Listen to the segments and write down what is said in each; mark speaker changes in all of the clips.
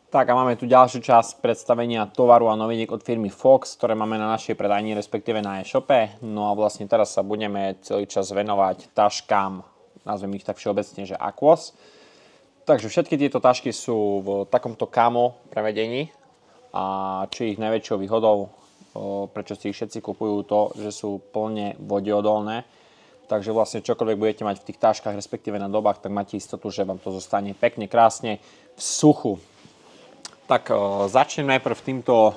Speaker 1: Tak a máme tu ďalšiu časť predstavenia tovaru a noviniek od firmy Fox, ktoré máme na našej predajni, respektíve na e-shope. No a vlastne teraz sa budeme celý čas venovať taškám, nazvem ich tak všeobecne, že Aquos. Takže všetky tieto tašky sú v takomto camo prevedení a čo je ich najväčšou výhodou, prečo si ich všetci kupujú, to, že sú plne vodeodolné. Takže vlastne čokoľvek budete mať v tých taškách, respektíve na dobách, tak máte istotu, že vám to zostane pekne, krásne v suchu. Tak začnem najprv týmto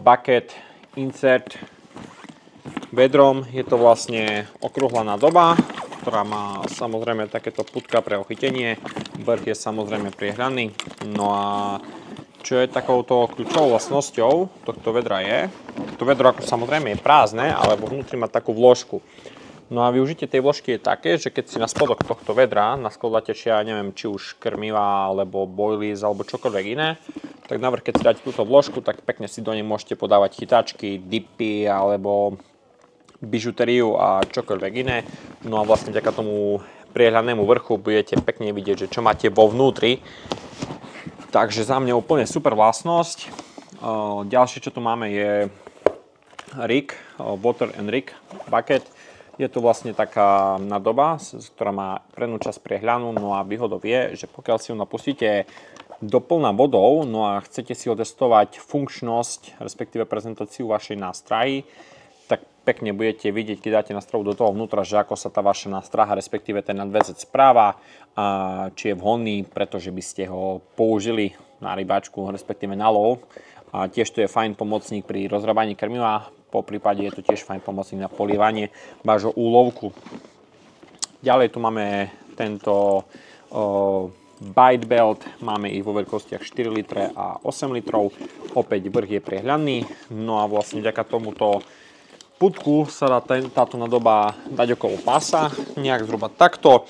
Speaker 1: bucket insert vedrom. Je to vlastne okrúhlená doba, ktorá má samozrejme takéto putka pre ochytenie. Vrch je samozrejme priehraný. No a čo je takouto kľúčovou vlastnosťou tohto vedra je, to vedro ako samozrejme je prázdne, ale vo vnútri má takú vložku. No a využitie tej vložky je také, že keď si na spodok tohto vedra naskladáte, ja neviem, či už krmiva, alebo boilies, alebo čokoľvek iné, tak navrch, keď si dáte túto vložku, tak pekne si do nej môžete podávať chytáčky, dipy, alebo bižutériu a čokoľvek iné. No a vlastne vďaka tomu priehľadnému vrchu budete pekne vidieť, že čo máte vo vnútri. Takže za mňa úplne super vlastnosť. Ďalšie, čo tu máme, je rig, water and rig bucket. Je to vlastne taká nádoba, ktorá má prednú časť priehľadnú, no a výhodou je, že pokiaľ si ju napustíte do plná vodou, no a chcete si otestovať funkčnosť, respektíve prezentáciu vašej nástrahy, tak pekne budete vidieť, keď dáte nástrahu do toho vnútra, že ako sa tá vaša nástraha, respektíve ten nadväzec správa, a či je vhodný, pretože by ste ho použili na rybáčku, respektíve na lov. A tiež to je fajn pomocník pri rozrábaní krmiva. Po prípade je to tiež fajn pomocník na polievanie vášho úlovku. Ďalej tu máme tento bite belt. Máme ich vo veľkostiach 4 litre a 8 litrov. Opäť vrch je priehľadný. No a vlastne vďaka tomuto putku sa dá táto nádoba dať okolo pása. Nejak zhruba takto.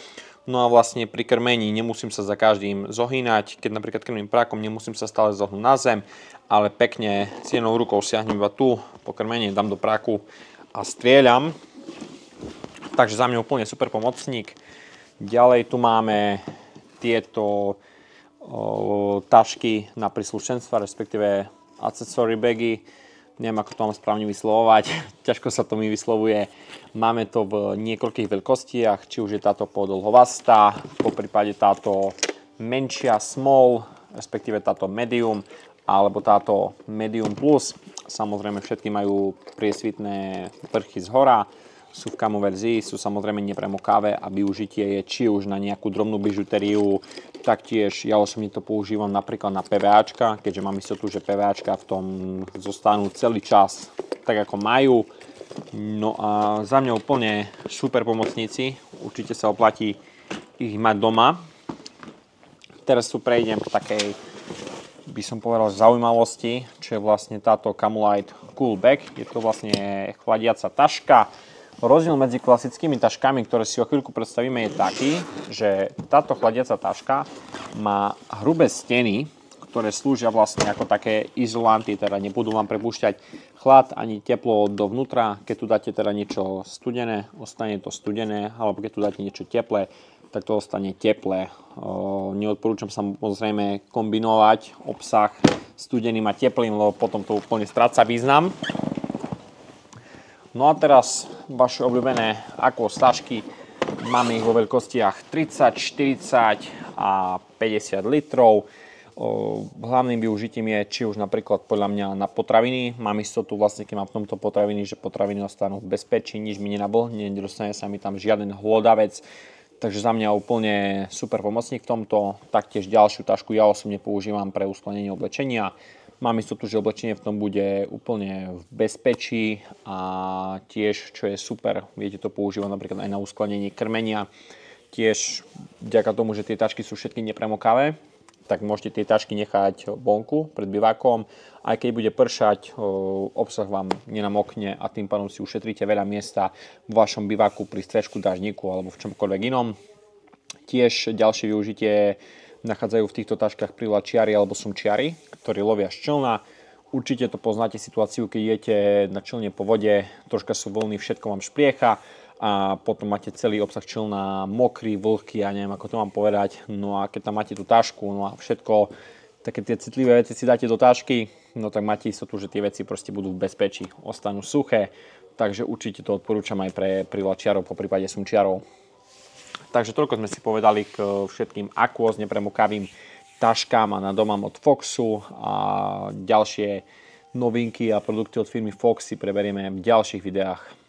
Speaker 1: No a vlastne pri krmení nemusím sa za každým zohýnať. Keď napríklad krmím prákom, nemusím sa stále zohnúť na zem, ale pekne s jednou rukou siahnem iba tu, po krmení dám do práku a strieľam. Takže za mňa úplne super pomocník. Ďalej tu máme tieto tašky na príslušenstva, respektíve accessory bagy. Neviem, ako to mám správne vyslovovať, ťažko sa to mi vyslovuje. Máme to v niekoľkých veľkostiach, či už je táto podlhovastá, po prípade táto menšia small, respektíve táto medium, alebo táto medium plus. Samozrejme všetky majú priesvitné vrchy zhora, sú v camo verzii, sú samozrejme nepremokavé a využitie je či už na nejakú drobnú bižutériu, taktiež ja osobne to používam napríklad na PVAčka, keďže mám istotu, že PVAčka v tom zostanú celý čas tak ako majú. No a za mňa úplne super pomocníci, určite sa oplatí ich mať doma. Teraz tu prejdem k takej, by som povedal, zaujímavosti, čo je vlastne táto Camulite Cool Bag. Je to vlastne chladiaca taška. Rozdiel medzi klasickými taškami, ktoré si o chvíľku predstavíme, je taký, že táto chladiaca taška má hrubé steny, ktoré slúžia vlastne ako také izolanty, teda nebudú vám prepúšťať chlad ani teplo dovnútra. Keď tu dáte teda niečo studené, ostane to studené, alebo keď tu dáte niečo teplé, tak to ostane teplé. Neodporúčam samozrejme kombinovať obsah studeným a teplým, lebo potom to úplne stráca význam. No a teraz vaše obľúbené Aquos tašky. Máme ich vo veľkostiach 30, 40 a 50 litrov. Hlavným využitím je či už napríklad podľa mňa na potraviny. Mám istotu vlastne, keď mám v tomto potraviny, že potraviny ostanú v bezpečí, nič mi nenablhne, nedostane sa mi tam žiaden hlodavec. Takže za mňa úplne super pomocník v tomto. Taktiež ďalšiu tašku ja osobne používam pre uskladnenie oblečenia. Mám istotu, že oblečenie v tom bude úplne v bezpečí a tiež, čo je super, viete to používať napríklad aj na uskladnenie krmenia. Tiež vďaka tomu, že tie tašky sú všetky nepremokavé, tak môžete tie tašky nechať vonku pred bivákom. Aj keď bude pršať, obsah vám nenamokne a tým pádom si ušetríte veľa miesta v vašom biváku pri strečku, dážniku alebo v čomkoľvek inom. Tiež ďalšie využitie nachádzajú v týchto taškách prilačiari alebo sumčiari, ktorí lovia z člna. Určite to poznáte situáciu, keď idete na člne po vode, troška sú vlny, všetko vám špliecha a potom máte celý obsah člna mokrý, vlhký, ja neviem, ako to mám povedať. No a keď tam máte tú tašku, no a všetko také tie citlivé veci si dáte do tašky, no tak máte istotu, že tie veci proste budú v bezpečí, ostanú suché, takže určite to odporúčam aj pre privlačiarov, po prípade sumčiarov. Takže toľko sme si povedali k všetkým aquos nepremokavým taškám a nadomám od Foxu a ďalšie novinky a produkty od firmy Fox si preberieme v ďalších videách.